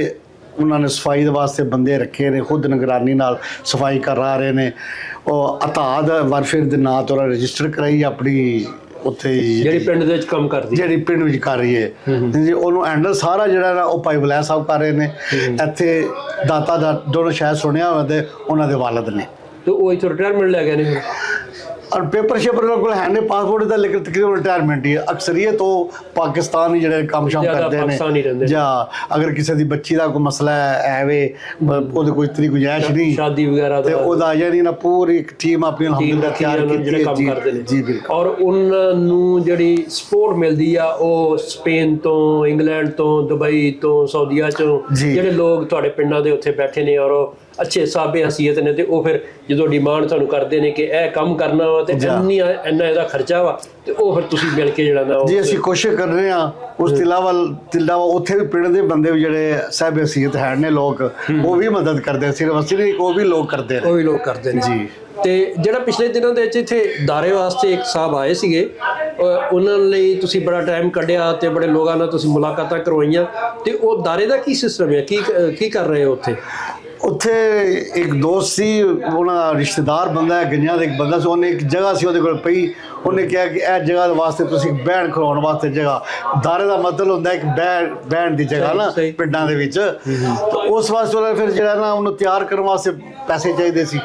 ਉਹਨਾਂ ਨੇ ਸਫਾਈ ਦੇ ਵਾਸਤੇ ਬੰਦੇ ਰੱਖੇ ਨੇ, ਖੁਦ ਨਿਗਰਾਨੀ ਨਾਲ ਸਫਾਈ ਕਰਾ ਰਹੇ ਨੇ। ਉਹ ਅਤਾਦ ਵਾਰਫੇਅਰ ਦੇ ਨਾਂ ਤੋਂ ਰਜਿਸਟਰ ਕਰਾਈ ਆਪਣੀ ਉੱਥੇ, ਜਿਹੜੀ ਪਿੰਡ ਦੇ ਵਿੱਚ ਕੰਮ ਕਰਦੀ, ਜਿਹੜੀ ਪਿੰਡ ਵਿੱਚ ਕਰ ਰਹੀ ਹੈ ਜੀ, ਉਹਨੂੰ ਹੈਂਡਲ ਸਾਰਾ ਜਿਹੜਾ ਨਾ ਉਹ ਭਾਈ ਵਲੈਦ ਸਾਹਿਬ ਕਰ ਰਹੇ ਨੇ। ਇੱਥੇ ਦਾਤਾ ਦਾ ਦੋਨੋਂ ਸ਼ਾਇਦ ਸੁਣਿਆ ਹੋਇਆ ਤੇ ਉਹਨਾਂ ਦੇ ਵਾਲਦ ਨੇ, ਤੇ ਉਹ ਇੱਥੋਂ ਰਿਟਾਇਰਮੈਂਟ ਲੈ ਗਏ ਨੇ ਔਰ ਪੇਪਰ ਸ਼ੇਪਰ ਕੋਲ ਹੈ ਨੇ, ਪਾਸਪੋਰਟ ਦਾ, ਲੇਕਿਨ ਤਕਰੀਬਨ ਰਿਟਾਇਰਮੈਂਟ ਹੀ ਹੈ। ਅਕਸਰੀਅਤ ਉਹ ਪਾਕਿਸਤਾਨ ਹੀ ਜਿਹੜੇ ਕੰਮ ਸ਼ਾਮ ਕਰਦੇ ਨੇ, ਜਾਂ ਅਗਰ ਕਿਸੇ ਦੀ ਬੱਚੀ ਦਾ ਕੋਈ ਮਸਲਾ ਹੈ ਵੇ, ਉਹਦੇ ਕੋਈ ਤਰੀ ਗੁੰਜਾਇਸ਼ ਨਹੀਂ, ਸ਼ਾਦੀ ਵਗੈਰਾ ਤੇ ਉਹਦਾ ਯਾਨੀ ਨਾ ਪੂਰੀ ਇੱਕ ਟੀਮ ਆਪਣੀ ਅਲਹਮਦੁਲਿਲਾ ਤਿਆਰ ਕੀਤੀ ਹੈ ਜੀ ਬਿਲਕੁਲ। ਔਰ ਉਹਨਾਂ ਨੂੰ ਜਿਹੜੀ ਸਪੋਰਟ ਮਿਲਦੀ ਆ ਉਹ ਸਪੇਨ ਤੋਂ, ਇੰਗਲੈਂਡ ਤੋਂ, ਦੁਬਈ ਤੋਂ, ਸਾਊਦੀਆ ਤੋਂ ਜਿਹੜੇ ਲੋਕ ਤੁਹਾਡੇ ਪਿੰਡਾਂ ਦੇ ਉੱਥੇ ਬੈਠੇ ਨੇ ਔਰ ਉਹ ਅੱਛੇ ਸਾਬੇ ਹਸੀਅਤ ਨੇ, ਤੇ ਉਹ ਫਿਰ ਜਦੋਂ ਡਿਮਾਂਡ ਤੁਹਾਨੂੰ ਕਰਦੇ ਨੇ ਕਿ ਇਹ ਕੰਮ ਕਰਨਾ ਵਾ ਤੇ ਇੰਨਾ ਇਹਦਾ ਖਰਚਾ ਵਾ, ਤੇ ਉਹ ਫਿਰ ਤੁਸੀਂ ਮਿਲ ਕੇ ਜਿਹੜਾ ਨਾ ਜੀ ਅਸੀਂ ਕੋਸ਼ਿਸ਼ ਕਰ ਰਹੇ ਹਾਂ। ਉਸ ਤੋਂ ਇਲਾਵਾ ਉੱਥੇ ਵੀ ਪਿੰਡ ਦੇ ਬੰਦੇ ਵੀ ਜਿਹੜੇ ਸਾਹਿਬ ਹਸੀਅਤ ਹੈ ਨੇ ਲੋਕ, ਉਹ ਵੀ ਮਦਦ ਕਰਦੇ, ਸਿਰਫ ਅਸੀਂ ਨਹੀਂ, ਉਹ ਵੀ ਲੋਕ ਕਰਦੇ ਨੇ ਜੀ। ਤੇ ਜਿਹੜਾ ਪਿਛਲੇ ਦਿਨਾਂ ਦੇ ਵਿੱਚ ਇੱਥੇ ਦਾਰੇ ਵਾਸਤੇ ਇੱਕ ਸਾਹਿਬ ਆਏ ਸੀਗੇ, ਉਹਨਾਂ ਲਈ ਤੁਸੀਂ ਬੜਾ ਟਾਈਮ ਕੱਢਿਆ ਤੇ ਬੜੇ ਲੋਕਾਂ ਨਾਲ ਤੁਸੀਂ ਮੁਲਾਕਾਤਾਂ ਕਰਵਾਈਆਂ, ਤੇ ਉਹ ਦਾਰੇ ਦਾ ਕੀ ਸਿਸਟਮ ਹੈ, ਕੀ ਕਰ ਰਹੇ ਹੋ ਉੱਥੇ? ਉੱਥੇ ਇੱਕ ਦੋਸਤ ਸੀ, ਉਹਨਾਂ ਦਾ ਰਿਸ਼ਤੇਦਾਰ ਬੰਦਾ ਹੈ ਗੰਜਾ ਦਾ, ਇੱਕ ਬੰਦਾ ਸੀ, ਉਹਨੇ ਇੱਕ ਜਗ੍ਹਾ ਸੀ ਉਹਦੇ ਕੋਲ ਪਈ, ਉਹਨੇ ਕਿਹਾ ਕਿ ਇਹ ਜਗ੍ਹਾ ਵਾਸਤੇ ਤੁਸੀਂ ਬਹਿਣ ਖਲੋਣ ਵਾਸਤੇ ਜਗ੍ਹਾ, ਦਾਰੇ ਦਾ ਮਤਲਬ ਹੁੰਦਾ ਇੱਕ ਬਹਿਣ ਦੀ ਜਗ੍ਹਾ ਨਾ ਪਿੰਡਾਂ ਦੇ ਵਿੱਚ, ਉਸ ਵਾਸਤੇ ਉਹਨੇ ਫਿਰ ਜਿਹੜਾ ਨਾ ਉਹਨੂੰ ਤਿਆਰ ਕਰਨ ਵਾਸਤੇ ਪੈਸੇ ਚਾਹੀਦੇ ਸੀ।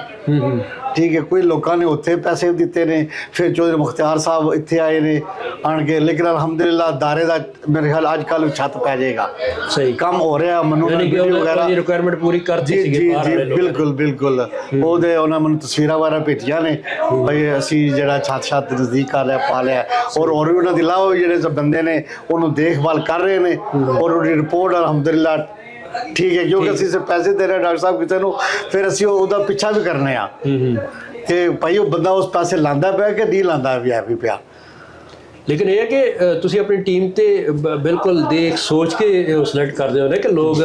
ਠੀਕ ਹੈ, ਕੋਈ ਲੋਕਾਂ ਨੇ ਉੱਥੇ ਪੈਸੇ ਦਿੱਤੇ ਨੇ, ਫਿਰ ਚੌਧਰੀ ਮੁਖਤਿਆਰ ਸਾਹਿਬ ਇੱਥੇ ਆਏ ਨੇ ਆਣ ਕੇ, ਲੇਕਿਨ ਅਲਹਮਦੁਲਿਲਾ ਦਾਰੇ ਦਾ ਮੇਰੇ ਖਿਆਲ ਅੱਜ ਕੱਲ੍ਹ ਛੱਤ ਪੈ ਜਾਏਗਾ, ਸਹੀ ਕੰਮ ਹੋ ਰਿਹਾ। ਮੈਨੂੰ ਰਿਕੁਆਇਰਮੈਂਟ ਪੂਰੀ ਕਰਦੀ ਸੀ ਜੀ ਬਿਲਕੁਲ। ਉਹਦੇ ਉਹਨਾਂ ਮੈਨੂੰ ਤਸਵੀਰਾਂ ਵਗੈਰਾ ਭੇਜੀਆਂ ਨੇ, ਬਈ ਅਸੀਂ ਜਿਹੜਾ ਛੱਤ ਨਜ਼ਦੀਕ ਕਰ ਲਿਆ, ਪਾ ਲਿਆ, ਔਰ ਹੋਰ ਵੀ ਉਹਨਾਂ ਦੇ ਇਲਾਵਾ ਜਿਹੜੇ ਬੰਦੇ ਨੇ ਉਹਨੂੰ ਦੇਖਭਾਲ ਕਰ ਰਹੇ ਨੇ, ਔਰ ਉਹਦੀ ਰਿਪੋਰਟ ਅਲਹਮਦੁਲਿਲਾ ਠੀਕ ਹੈ, ਕਿਉਂਕਿ ਅਸੀਂ ਸਿਰਫ ਪੈਸੇ ਦੇ ਰਹੇ ਡਾਕਟਰ ਸਾਹਿਬ ਕਿਸੇ ਨੂੰ, ਫਿਰ ਅਸੀਂ ਉਹਦਾ ਪਿੱਛਾ ਵੀ ਕਰਨੇ ਆ ਕਿ ਭਾਈ ਉਹ ਬੰਦਾ ਉਸ ਪੈਸੇ ਲਾਂਦਾ ਪਿਆ ਕਿ ਨਹੀਂ ਲਾਂਦਾ ਵੀ ਪਿਆ। ਲੇਕਿਨ ਇਹ ਹੈ ਕਿ ਤੁਸੀਂ ਆਪਣੀ ਟੀਮ ਤੇ ਬਿਲਕੁਲ ਦੇਖ ਸੋਚ ਕੇ ਸਿਲੈਕਟ ਕਰਦੇ ਹੋ ਨਾ ਕਿ ਲੋਕ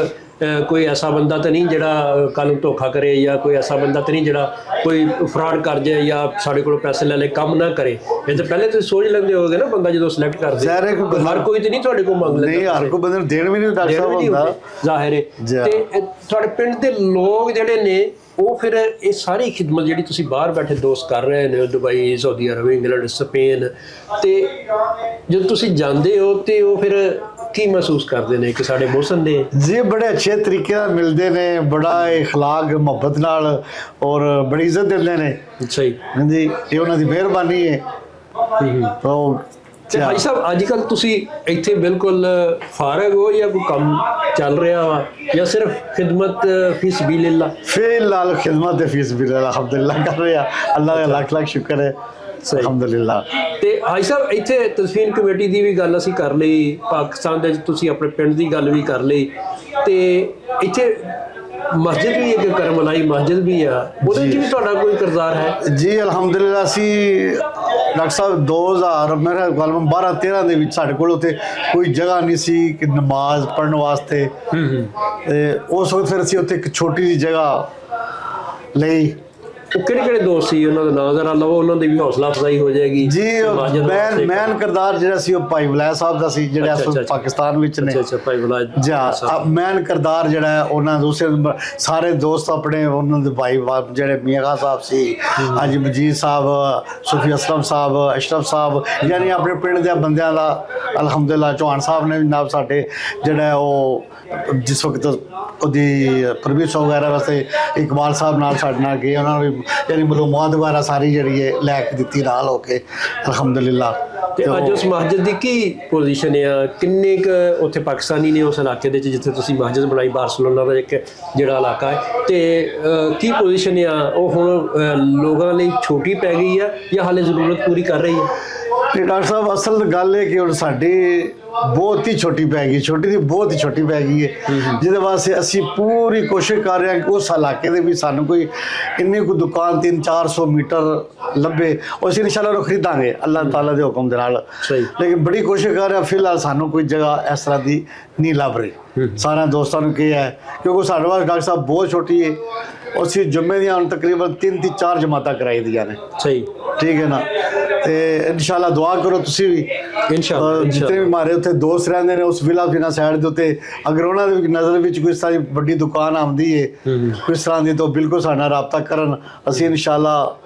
ਕੋਈ ਐਸਾ ਬੰਦਾ ਤਾਂ ਨਹੀਂ ਜਿਹੜਾ ਕੱਲ੍ਹ ਨੂੰ ਧੋਖਾ ਕਰੇ, ਜਾਂ ਕੋਈ ਐਸਾ ਬੰਦਾ ਤਾਂ ਨਹੀਂ ਜਿਹੜਾ ਕੋਈ ਫਰਾਡ ਕਰ ਜਾਏ ਜਾਂ ਸਾਡੇ ਕੋਲੋਂ ਪੈਸੇ ਲੈ ਲੈ ਕੰਮ ਨਾ ਕਰੇ। ਇਹ ਤਾਂ ਪਹਿਲੇ ਤੁਸੀਂ ਸੋਚ ਲੈਂਦੇ ਹੋਗੇ ਨਾ ਬੰਦਾ ਜਦੋਂ ਸਿਲੈਕਟ ਕਰਦੇ, ਹਰ ਕੋਈ ਤਾਂ ਨਹੀਂ ਤੁਹਾਡੇ ਕੋਲ ਮੰਗ ਲੈਂਦਾ, ਨਹੀਂ ਹਰ ਕੋਈ ਬੰਦੇ ਨੂੰ ਦੇਣ ਵੀ ਨਹੀਂ ਡਾਕਟਰ ਸਾਹਿਬ ਹੁੰਦਾ, ਜ਼ਾਹਿਰ ਹੈ। ਤੇ ਤੁਹਾਡੇ ਪਿੰਡ ਦੇ ਲੋਕ ਜਿਹੜੇ ਨੇ ਉਹ ਫਿਰ ਇਹ ਸਾਰੀ ਖਿਦਮਤ ਜਿਹੜੀ ਤੁਸੀਂ ਬਾਹਰ ਬੈਠੇ ਦੋਸਤ ਕਰ ਰਹੇ ਨੇ, Dubai, Saudi Arab, England, Spain, ਤੇ ਜਦੋਂ ਤੁਸੀਂ ਜਾਂਦੇ ਹੋ ਤੇ ਉਹ ਫਿਰ ਕੀ ਮਹਿਸੂਸ ਕਰਦੇ ਨੇ ਕਿ ਸਾਡੇ ਮੌਸਮ ਦੇ ਜੀ ਬੜੇ ਅੱਛੇ ਤਰੀਕੇ ਨਾਲ ਮਿਲਦੇ ਨੇ, ਬੜਾ ਇਖਲਾਕ ਮੁਹੱਬਤ ਨਾਲ, ਔਰ ਬੜੀ ਇੱਜ਼ਤ ਦਿੰਦੇ ਨੇ। ਅੱਛਾ ਜੀ, ਹਾਂਜੀ, ਇਹ ਉਹਨਾਂ ਦੀ ਮਿਹਰਬਾਨੀ ਹੈ। ਤੇ ਭਾਈ ਸਾਹਿਬ ਅੱਜ ਕੱਲ੍ਹ ਤੁਸੀਂ ਇੱਥੇ ਬਿਲਕੁਲ ਫਾਰਗ ਹੋ ਜਾਂ ਕੋਈ ਕੰਮ ਚੱਲ ਰਿਹਾ ਵਾ, ਜਾਂ ਸਿਰਫ ਖਿਦਮਤ ਫੀ ਸਬੀਲਿਲ੍ਲਾਹ? ਫਿਲਹਾਲ ਖਿਦਮਤ ਤੇ ਫੀ ਸਬੀਲਿਲ੍ਲਾਹ ਅਲਹਮਦੁਲਿਲਾ ਕਰ ਰਹੇ ਆ, ਅੱਲਾਹ ਦਾ ਲੱਖ ਲੱਖ ਸ਼ੁਕਰ ਹੈ ਅਲਹਮਦੁਲਿਲਾ। ਤੇ ਭਾਈ ਸਾਹਿਬ ਇੱਥੇ ਤਦਫੀਨ ਕਮੇਟੀ ਦੀ ਵੀ ਗੱਲ ਅਸੀਂ ਕਰ ਲਈ, ਪਾਕਿਸਤਾਨ ਦੇ ਵਿੱਚ ਤੁਸੀਂ ਆਪਣੇ ਪਿੰਡ ਦੀ ਗੱਲ ਵੀ ਕਰ ਲਈ, ਤੇ ਇੱਥੇ ਮਸਜਿਦ ਵੀ ਇੱਕ ਕਰਮਲਾਈ ਮਸਜਿਦ ਵੀ ਆ, ਉਹਦੇ ਵਿੱਚ ਵੀ ਤੁਹਾਡਾ ਕੋਈ ਕਿਰਦਾਰ ਹੈ? ਜੀ ਅਲਹਮਦੁਲਿਲਾ ਅਸੀਂ ਡਾਕਟਰ ਸਾਹਿਬ 2000 ਮੇਰਾ ਗੱਲ 12-13 ਦੇ ਵਿੱਚ ਸਾਡੇ ਕੋਲ ਉੱਥੇ ਕੋਈ ਜਗ੍ਹਾ ਨਹੀਂ ਸੀ ਕਿ ਨਮਾਜ਼ ਪੜ੍ਹਨ ਵਾਸਤੇ। ਤੇ ਉਸ ਵਕਤ ਫਿਰ ਅਸੀਂ ਉੱਥੇ ਇੱਕ ਛੋਟੀ ਜਿਹੀ ਜਗ੍ਹਾ ਲਈ। ਉਹ ਕਿਹੜੇ ਦੋਸਤ ਸੀ, ਉਹਨਾਂ ਦਾ ਨਾਮ ਜ਼ਰਾ ਲਵੋ, ਉਹਨਾਂ ਦੀ ਵੀ ਹੌਸਲਾ ਅਫਜ਼ਾਈ ਹੋ ਜਾਏਗੀ ਜੀ। ਮੈਨ ਕਿਰਦਾਰ ਜਿਹੜਾ ਸੀ ਉਹ ਭਾਈ ਵਲਾਇਤ ਸਾਹਿਬ ਦਾ ਸੀ, ਜਿਹੜੇ ਇਸ ਵਕਤ ਪਾਕਿਸਤਾਨ ਵਿੱਚ ਨੇ। ਅੱਛਾ, ਭਾਈ ਵਲਾਇਤ ਜੀ। ਮੈਨ ਕਿਰਦਾਰ ਜਿਹੜਾ ਹੈ ਉਹਨਾਂ ਦੂਸਰੇ ਸਾਰੇ ਦੋਸਤ ਆਪਣੇ, ਉਹਨਾਂ ਦੇ ਭਾਈ ਜਿਹੜੇ ਮੀਆਂ ਖਾਂ ਸਾਹਿਬ ਸੀ, ਹਾਜੀ ਮਜੀਦ ਸਾਹਿਬ, ਸੂਫੀ ਅਸਲਮ ਸਾਹਿਬ, ਅਸ਼ਰਫ ਸਾਹਿਬ, ਯਾਨੀ ਆਪਣੇ ਪਿੰਡ ਦੇ ਬੰਦਿਆਂ ਦਾ ਅਲਹਮਦੁਲਿਲਾ। ਚੌਹਾਨ ਸਾਹਿਬ ਨੇ ਵੀ ਨਾਲ ਸਾਡੇ ਜਿਹੜਾ ਉਹ ਜਿਸ ਵਕਤ ਉਹਦੀ ਪਰਵਿਸ਼ ਵਗੈਰਾ ਵਾਸਤੇ ਇਕਬਾਲ ਸਾਹਿਬ ਨਾਲ ਸਾਡੇ ਨਾਲ ਗਏ, ਉਹਨਾਂ ਨੂੰ ਵੀ ਯਾਨੀ ਮਲੂਮਾਤ ਵਗੈਰਾ ਸਾਰੀ ਜਿਹੜੀ ਹੈ ਲੈ ਕੇ ਦਿੱਤੀ ਨਾਲ ਹੋ ਕੇ ਅਲਹਮਦੁਲਿਲਾ। ਤੇ ਅੱਜ ਉਸ ਮਸਜਿਦ ਦੀ ਕੀ ਪੋਜੀਸ਼ਨ ਆ, ਕਿੰਨੇ ਕੁ ਉੱਥੇ ਪਾਕਿਸਤਾਨੀ ਨੇ ਉਸ ਇਲਾਕੇ ਦੇ ਵਿੱਚ ਜਿੱਥੇ ਤੁਸੀਂ ਮਸਜਿਦ ਬਣਾਈ, ਬਾਰਸਲੋਨਾ ਦਾ ਇੱਕ ਜਿਹੜਾ ਇਲਾਕਾ ਹੈ, ਤੇ ਕੀ ਪੋਜੀਸ਼ਨ ਆ ਉਹ? ਹੁਣ ਲੋਕਾਂ ਲਈ ਛੋਟੀ ਪੈ ਗਈ ਆ ਜਾਂ ਹਾਲੇ ਜ਼ਰੂਰਤ ਪੂਰੀ ਕਰ ਰਹੀ ਹੈ? ਤੇ ਡਾਕਟਰ ਸਾਹਿਬ ਅਸਲ ਗੱਲ ਹੈ ਕਿ ਹੁਣ ਸਾਡੀ ਬਹੁਤ ਹੀ ਛੋਟੀ ਪੈ ਗਈ, ਛੋਟੀ ਦੀ ਬਹੁਤ ਹੀ ਛੋਟੀ ਪੈ ਗਈ ਹੈ, ਜਿਹਦੇ ਵਾਸਤੇ ਅਸੀਂ ਪੂਰੀ ਕੋਸ਼ਿਸ਼ ਕਰ ਰਹੇ ਹਾਂ ਕਿ ਉਸ ਇਲਾਕੇ ਦੇ ਵੀ ਸਾਨੂੰ ਕੋਈ ਇੰਨੀ ਕੁ ਦੁਕਾਨ 300-400 ਮੀਟਰ ਲੱਭੇ, ਉਹ ਅਸੀਂ ਇਨਸ਼ਾਅੱਲਾ ਉਹ ਖਰੀਦਾਂਗੇ ਅੱਲਾਹ ਤਾਲਾ ਦੇ ਹੁਕਮ ਦੇ ਨਾਲ। ਲੇਕਿਨ ਬੜੀ ਕੋਸ਼ਿਸ਼ ਕਰ ਰਿਹਾ, ਫਿਲਹਾਲ ਸਾਨੂੰ ਕੋਈ ਜਗ੍ਹਾ ਇਸ ਤਰ੍ਹਾਂ ਦੀ ਨਹੀਂ ਲੱਭ ਰਹੀ। ਸਾਰਿਆਂ ਦੋਸਤਾਂ ਨੂੰ ਕਿਹਾ ਹੈ ਕਿਉਂਕਿ ਸਾਡੇ ਵਾਸਤੇ ਡਾਕਟਰ ਸਾਹਿਬ ਬਹੁਤ ਛੋਟੀ ਹੈ। ਅਸੀਂ ਜੁਮੇ ਦੀਆਂ ਹੁਣ ਤਕਰੀਬਨ 3-4 ਜਮਾਤਾਂ ਕਰਾਈ ਦੀਆਂ ਨੇ। ਸਹੀ, ਠੀਕ ਹੈ ਨਾ। ਤੇ ਇਨਸ਼ਾਅੱਲਾ ਦੁਆ ਕਰੋ ਤੁਸੀਂ ਵੀ, ਇਨਸ਼ਾਅੱਲਾ ਜਿੱਥੇ ਵੀ ਮਾਰੇ ਉੱਥੇ ਦੋਸਤ ਰਹਿੰਦੇ ਨੇ ਉਸ ਵਿਲਾ ਫਿਨਾ ਸਾਈਡ ਦੇ ਉੱਤੇ, ਅਗਰ ਉਹਨਾਂ ਦੀ ਨਜ਼ਰ ਵਿੱਚ ਕੋਈ ਇਸ ਤਰ੍ਹਾਂ ਦੀ ਵੱਡੀ ਦੁਕਾਨ ਆਉਂਦੀ ਹੈ ਕਿਸ ਤਰ੍ਹਾਂ ਦੀ, ਤਾਂ ਬਿਲਕੁਲ ਸਾਡੇ ਨਾਲ ਰਾਬਤਾ ਕਰਨ। ਅਸੀਂ ਇਨਸ਼ਾਅੱਲਾ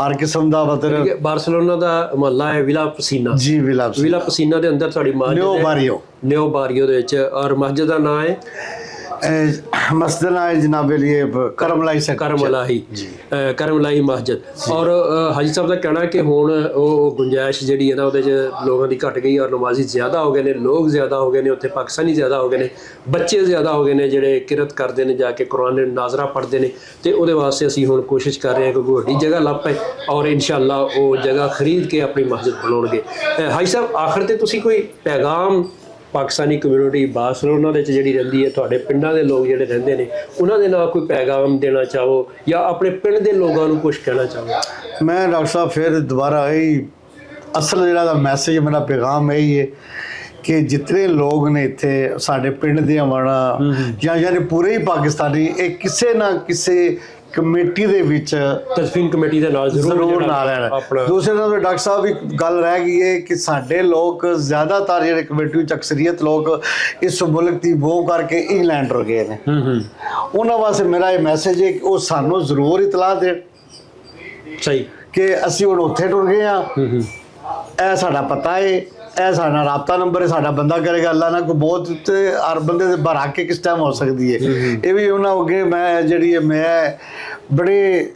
ਹਰ ਕਿਸਮ ਦਾ ਮਤਲਬ ਬਾਰਸਲੋਨਾ ਦਾ ਮੁਹੱਲਾ ਹੈ ਵਿਲਾ ਪਸੀਨਾ। ਜੀ, ਵਿਲਾ ਪਸੀਨਾ ਦੇ ਅੰਦਰ ਤੁਹਾਡੀ ਮਸਜਿਦ ਨਿਓ ਬਾਰੀਓ ਦੇ ਵਿੱਚ, ਔਰ ਮਸਜਿਦ ਦਾ ਨਾਮ ਹੈ ਮਸਜਿਦ ਨਾਲ ਜਨਾਬ ਲਈ ਕਰਮਲਾਈ ਮਸਜਿਦ। ਔਰ ਹਾਜੀ ਸਾਹਿਬ ਦਾ ਕਹਿਣਾ ਕਿ ਹੁਣ ਉਹ ਗੁੰਜਾਇਸ਼ ਜਿਹੜੀ ਹੈ ਨਾ ਉਹਦੇ 'ਚ ਲੋਕਾਂ ਦੀ ਘਟ ਗਈ, ਔਰ ਨਮਾਜ਼ੀ ਜ਼ਿਆਦਾ ਹੋ ਗਏ ਨੇ, ਲੋਕ ਜ਼ਿਆਦਾ ਹੋ ਗਏ ਨੇ, ਉੱਥੇ ਪਾਕਿਸਤਾਨੀ ਜ਼ਿਆਦਾ ਹੋ ਗਏ ਨੇ, ਬੱਚੇ ਜ਼ਿਆਦਾ ਹੋ ਗਏ ਨੇ ਜਿਹੜੇ ਕਿਰਤ ਕਰਦੇ ਨੇ, ਜਾ ਕੇ ਕੁਰਾਨ ਨਾਜ਼ਰਾ ਪੜ੍ਹਦੇ ਨੇ। ਤੇ ਉਹਦੇ ਵਾਸਤੇ ਅਸੀਂ ਹੁਣ ਕੋਸ਼ਿਸ਼ ਕਰ ਰਹੇ ਹਾਂ ਕਿ ਕੋਈ ਵੱਡੀ ਜਗ੍ਹਾ ਲੱਭ ਪਏ ਔਰ ਇਨਸ਼ਾਅੱਲਾ ਉਹ ਜਗ੍ਹਾ ਖਰੀਦ ਕੇ ਆਪਣੀ ਮਸਜਿਦ ਬਣਾਉਣਗੇ। ਹਾਜੀ ਸਾਹਿਬ ਆਖਰ ਤੇ ਤੁਸੀਂ ਕੋਈ ਪੈਗਾਮ ਪਾਕਿਸਤਾਨੀ ਕਮਿਊਨਿਟੀ ਬਾਰਸਲੋਨਾ ਦੇ ਵਿੱਚ ਜਿਹੜੀ ਰਹਿੰਦੀ ਹੈ, ਤੁਹਾਡੇ ਪਿੰਡਾਂ ਦੇ ਲੋਕ ਜਿਹੜੇ ਰਹਿੰਦੇ ਨੇ, ਉਹਨਾਂ ਦੇ ਨਾਲ ਕੋਈ ਪੈਗਾਮ ਦੇਣਾ ਚਾਹੋ ਜਾਂ ਆਪਣੇ ਪਿੰਡ ਦੇ ਲੋਕਾਂ ਨੂੰ ਕੁਝ ਕਹਿਣਾ ਚਾਹੋ? ਮੈਂ ਡਾਕਟਰ ਸਾਹਿਬ ਫਿਰ ਦੁਬਾਰਾ ਇਹੀ ਅਸਲ ਜਿਹੜਾ ਦਾ ਮੈਸੇਜ, ਮੇਰਾ ਪੈਗਾਮ ਇਹੀ ਹੈ ਕਿ ਜਿਤਨੇ ਲੋਕ ਨੇ ਇੱਥੇ ਸਾਡੇ ਪਿੰਡ ਦੇ ਆਉਣਾ ਜਾਂ ਯਾਨੀ ਪੂਰੇ ਹੀ ਪਾਕਿਸਤਾਨੀ, ਇਹ ਕਿਸੇ ਨਾ ਕਿਸੇ ਕਮੇਟੀ ਦੇ ਵਿੱਚ, ਤਸਫੀਨ ਕਮੇਟੀ ਦੇ ਨਾਲ ਜ਼ਰੂਰ ਨਾਲ ਰਹਿਣਾ। ਦੂਸਰੇ ਨਾਲ ਡਾਕਟਰ ਸਾਹਿਬ ਇੱਕ ਗੱਲ ਰਹਿ ਗਈ ਹੈ ਕਿ ਸਾਡੇ ਲੋਕ ਜ਼ਿਆਦਾਤਰ ਜਿਹੜੇ ਕਮੇਟੀ ਵਿੱਚ ਅਕਸਰੀਅਤ ਲੋਕ ਇਸ ਮੁਲਕ ਦੀ ਮੋਹ ਕਰਕੇ ਇੰਗਲੈਂਡ ਰੁਕ ਗਏ ਨੇ। ਉਹਨਾਂ ਵਾਸਤੇ ਮੇਰਾ ਇਹ ਮੈਸੇਜ ਹੈ ਕਿ ਉਹ ਸਾਨੂੰ ਜ਼ਰੂਰ ਇਤਲਾਹ ਦੇਣ। ਸਹੀ, ਕਿ ਅਸੀਂ ਹੁਣ ਉੱਥੇ ਟੁਰ ਗਏ ਹਾਂ, ਇਹ ਸਾਡਾ ਪਤਾ ਹੈ, ਇਹ ਸਾਡਾ ਰਾਬਤਾ ਨੰਬਰ ਹੈ, ਸਾਡਾ ਬੰਦਾ ਕਰੇਗਾ। ਅੱਲਾ ਨਾ ਕੋਈ ਬਹੁਤ ਹਰ ਬੰਦੇ ਦੇ ਬਾਹਰ ਆ ਕੇ ਕਿਸ ਟਾਈਮ ਹੋ ਸਕਦੀ ਹੈ। ਇਹ ਵੀ ਉਹਨਾਂ ਅੱਗੇ ਮੈਂ ਜਿਹੜੀ ਹੈ ਮੈਂ ਬੜੇ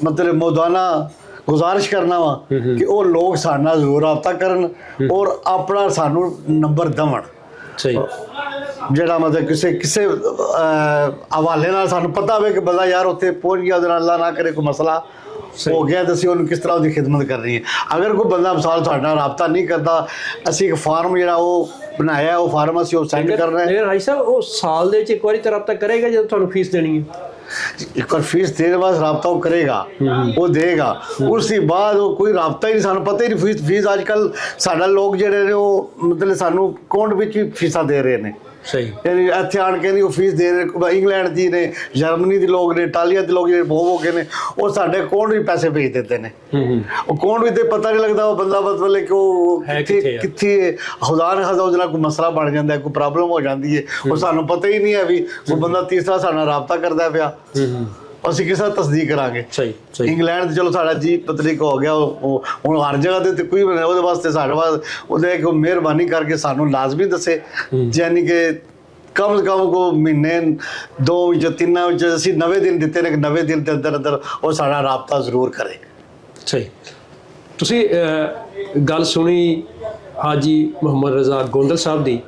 ਮਤਲਬ ਮੌਦਾਨਾ ਗੁਜ਼ਾਰਿਸ਼ ਕਰਨਾ ਵਾ ਕਿ ਉਹ ਲੋਕ ਸਾਡੇ ਨਾਲ ਜ਼ਰੂਰ ਰਾਬਤਾ ਕਰਨ ਔਰ ਆਪਣਾ ਸਾਨੂੰ ਨੰਬਰ ਦੇਵਣ। ਸਹੀ, ਜਿਹੜਾ ਮਤਲਬ ਕਿਸੇ ਹਵਾਲੇ ਨਾਲ ਸਾਨੂੰ ਪਤਾ ਹੋਵੇ ਕਿ ਬੰਦਾ ਯਾਰ ਉੱਥੇ ਪਹੁੰਚ ਗਿਆ, ਉਹਦੇ ਨਾਲ ਅੱਲਾ ਨਾ ਕਰੇ ਕੋਈ ਮਸਲਾ ਹੋ ਗਿਆ ਤਾਂ ਅਸੀਂ ਉਹਨੂੰ ਕਿਸ ਤਰ੍ਹਾਂ ਉਹਦੀ ਖਿਦਮਤ ਕਰਨੀ ਹੈ। ਅਗਰ ਕੋਈ ਬੰਦਾ ਮਿਸਾਲ ਤੁਹਾਡੇ ਨਾਲ ਰਾਬਤਾ ਨਹੀਂ ਕਰਦਾ, ਅਸੀਂ ਇੱਕ ਫਾਰਮ ਜਿਹੜਾ ਉਹ ਬਣਾਇਆ, ਉਹ ਫਾਰਮ ਅਸੀਂ ਉਹ ਸੈਂਡ ਕਰਨਾ ਹੈ। ਭਾਈ ਸਾਹਿਬ ਉਹ ਸਾਲ ਦੇ ਵਿੱਚ ਇੱਕ ਵਾਰੀ ਤਾਂ ਰਾਬਤਾ ਕਰੇਗਾ ਜਦੋਂ ਤੁਹਾਨੂੰ ਫੀਸ ਦੇਣੀ ਹੈ? ਇੱਕ ਵਾਰ ਫੀਸ ਦੇਣ ਬਾਅਦ ਰਾਬਤਾ ਉਹ ਕਰੇਗਾ, ਉਹ ਦੇਗਾ। ਉਸ ਤੋਂ ਬਾਅਦ ਉਹ ਕੋਈ ਰਾਬਤਾ ਹੀ ਨਹੀਂ, ਸਾਨੂੰ ਪਤਾ ਹੀ ਨਹੀਂ। ਫੀਸ ਅੱਜ ਕੱਲ੍ਹ ਸਾਡਾ ਲੋਕ ਜਿਹੜੇ ਨੇ ਉਹ ਮਤਲਬ ਸਾਨੂੰ ਅਕਾਊਂਟ ਵਿੱਚ ਵੀ ਫੀਸਾਂ ਦੇ ਰਹੇ ਨੇ। ਸਹੀ, ਯਾਨੀ ਇੱਥੇ ਆਣ ਕੇ ਨਹੀਂ ਉਹ ਫੀਸ ਦੇ ਰਹੇ। ਇੰਗਲੈਂਡ ਦੀ ਨੇ, ਜਰਮਨੀ ਦੇ ਲੋਕ ਨੇ, ਇਟਾਲੀਆ ਦੇ ਲੋਕ ਜਿਹੜੇ ਬਹੁਤ ਹੋ ਗਏ ਨੇ, ਉਹ ਸਾਡੇ ਅਕਾਊਂਟ ਵੀ ਪੈਸੇ ਭੇਜ ਦਿੰਦੇ ਨੇ। ਉਹ ਅਕਾਊਂਟ ਵੀ ਤੇ ਪਤਾ ਨਹੀਂ ਲੱਗਦਾ ਉਹ ਬੰਦਾ ਮਤਲਬ ਕਿ ਉਹ ਕਿੱਥੇ ਖੁਦਾ ਨੇ ਖਾਸਾ ਉਹਦੇ ਨਾਲ ਕੋਈ ਮਸਲਾ ਬਣ ਜਾਂਦਾ, ਕੋਈ ਪ੍ਰੋਬਲਮ ਹੋ ਜਾਂਦੀ ਹੈ, ਉਹ ਸਾਨੂੰ ਪਤਾ ਹੀ ਨਹੀਂ ਹੈ ਵੀ ਉਹ ਬੰਦਾ ਤੀਸਰਾ ਸਾਡੇ ਨਾਲ ਰਾਬਤਾ ਕਰਦਾ ਪਿਆ। ਅਸੀਂ ਕਿਸ ਤਰ੍ਹਾਂ ਤਸਦੀਕ ਕਰਾਂਗੇ? ਸਹੀ, ਇੰਗਲੈਂਡ ਚਲੋ ਸਾਡਾ ਜੀ ਪਤਰਿਕ ਹੋ ਗਿਆ, ਉਹ ਹੁਣ ਹਰ ਜਗ੍ਹਾ ਤੇ ਕੋਈ ਉਹਦੇ ਵਾਸਤੇ ਸਾਡੇ ਵਾਸਤੇ ਉਹਦੇ ਇੱਕ ਮਿਹਰਬਾਨੀ ਕਰਕੇ ਸਾਨੂੰ ਲਾਜ਼ਮੀ ਦੱਸੇ, ਯਾਨੀ ਕਿ ਕਮ ਸੇ ਕਮ ਕੋ ਮਹੀਨੇ 2 ਵਿੱਚ 3 ਵਿੱਚ ਅਸੀਂ 90 ਦਿਨ ਦਿੱਤੇ ਨੇ, 90 ਦਿਨ ਦੇ ਅੰਦਰ ਅੰਦਰ ਉਹ ਸਾਡਾ ਰਾਬਤਾ ਜ਼ਰੂਰ ਕਰੇ। ਸਹੀ, ਤੁਸੀਂ ਗੱਲ ਸੁਣੀ ਹਾਜੀ ਮੁਹੰਮਦ ਰਜ਼ਾ ਗੋਂਦਲ ਸਾਹਿਬ ਦੀ,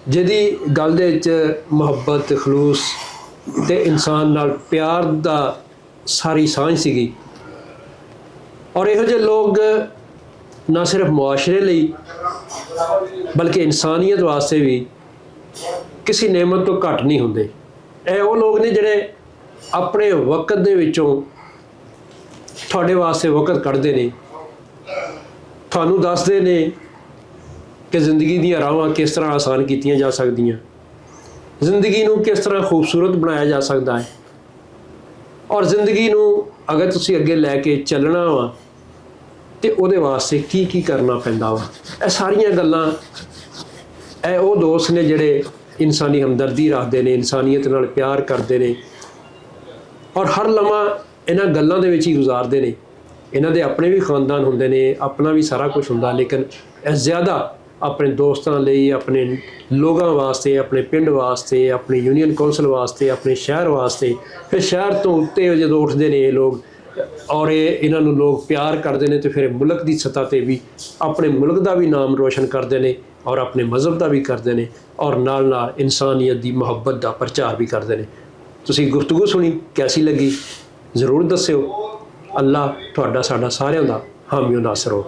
ਜਿਹਦੀ ਗੱਲ ਦੇ ਵਿੱਚ ਮੁਹੱਬਤ, ਖਲੂਸ ਤੇ ਇਨਸਾਨ ਨਾਲ ਪਿਆਰ ਦਾ ਸਾਰੀ ਸਾਂਝ ਸੀਗੀ। ਔਰ ਇਹੋ ਜਿਹੇ ਲੋਕ ਨਾ ਸਿਰਫ ਮੁਆਸ਼ਰੇ ਲਈ ਬਲਕਿ ਇਨਸਾਨੀਅਤ ਵਾਸਤੇ ਵੀ ਕਿਸੇ ਨੇਮਤ ਤੋਂ ਘੱਟ ਨਹੀਂ ਹੁੰਦੇ। ਇਹ ਉਹ ਲੋਕ ਨੇ ਜਿਹੜੇ ਆਪਣੇ ਵਕਤ ਦੇ ਵਿੱਚੋਂ ਤੁਹਾਡੇ ਵਾਸਤੇ ਵਕਤ ਕੱਢਦੇ ਨੇ ਤੁਹਾਨੂੰ ਦੱਸਦੇ ਨੇ ਕਿ ਜ਼ਿੰਦਗੀ ਦੀਆਂ ਰਾਹਾਂ ਕਿਸ ਤਰ੍ਹਾਂ ਆਸਾਨ ਕੀਤੀਆਂ ਜਾ ਸਕਦੀਆਂ, ਜ਼ਿੰਦਗੀ ਨੂੰ ਕਿਸ ਤਰ੍ਹਾਂ ਖੂਬਸੂਰਤ ਬਣਾਇਆ ਜਾ ਸਕਦਾ ਹੈ, ਔਰ ਜ਼ਿੰਦਗੀ ਨੂੰ ਅਗਰ ਤੁਸੀਂ ਅੱਗੇ ਲੈ ਕੇ ਚੱਲਣਾ ਵਾ ਤੇ ਉਹਦੇ ਵਾਸਤੇ ਕੀ ਕੀ ਕਰਨਾ ਪੈਂਦਾ ਵਾ। ਇਹ ਸਾਰੀਆਂ ਗੱਲਾਂ ਇਹ ਉਹ ਦੋਸਤ ਨੇ ਜਿਹੜੇ ਇਨਸਾਨੀ ਹਮਦਰਦੀ ਰੱਖਦੇ ਨੇ, ਇਨਸਾਨੀਅਤ ਨਾਲ ਪਿਆਰ ਕਰਦੇ ਨੇ, ਔਰ ਹਰ ਲਮਾ ਇਹਨਾਂ ਗੱਲਾਂ ਦੇ ਵਿੱਚ ਹੀ ਗੁਜ਼ਾਰਦੇ ਨੇ। ਇਹਨਾਂ ਦੇ ਆਪਣੇ ਵੀ ਖਾਨਦਾਨ ਹੁੰਦੇ ਨੇ, ਆਪਣਾ ਵੀ ਸਾਰਾ ਕੁਝ ਹੁੰਦਾ, ਲੇਕਿਨ ਇਹ ਜ਼ਿਆਦਾ ਆਪਣੇ ਦੋਸਤਾਂ ਲਈ, ਆਪਣੇ ਲੋਕਾਂ ਵਾਸਤੇ, ਆਪਣੇ ਪਿੰਡ ਵਾਸਤੇ, ਆਪਣੀ ਯੂਨੀਅਨ ਕੌਂਸਲ ਵਾਸਤੇ, ਆਪਣੇ ਸ਼ਹਿਰ ਵਾਸਤੇ, ਫਿਰ ਸ਼ਹਿਰ ਤੋਂ ਉੱਤੇ ਜਦੋਂ ਉੱਠਦੇ ਨੇ ਇਹ ਲੋਕ ਔਰ ਇਹਨਾਂ ਨੂੰ ਲੋਕ ਪਿਆਰ ਕਰਦੇ ਨੇ, ਤੇ ਫਿਰ ਮੁਲਕ ਦੀ ਸਤ੍ਹਾ 'ਤੇ ਵੀ ਆਪਣੇ ਮੁਲਕ ਦਾ ਵੀ ਨਾਮ ਰੋਸ਼ਨ ਕਰਦੇ ਨੇ ਔਰ ਆਪਣੇ ਮਜ਼ਹਬ ਦਾ ਵੀ ਕਰਦੇ ਨੇ, ਔਰ ਨਾਲ ਨਾਲ ਇਨਸਾਨੀਅਤ ਦੀ ਮੁਹੱਬਤ ਦਾ ਪ੍ਰਚਾਰ ਵੀ ਕਰਦੇ ਨੇ। ਤੁਸੀਂ ਗੁਫ਼ਤਗੂ ਸੁਣੀ, ਕੈਸੀ ਲੱਗੀ? ਜ਼ਰੂਰ ਦੱਸਿਓ। ਅੱਲਾ ਤੁਹਾਡਾ ਸਾਡਾ ਸਾਰਿਆਂ ਦਾ ਹਾਮੀ ਨਾਸਰ ਹੋ।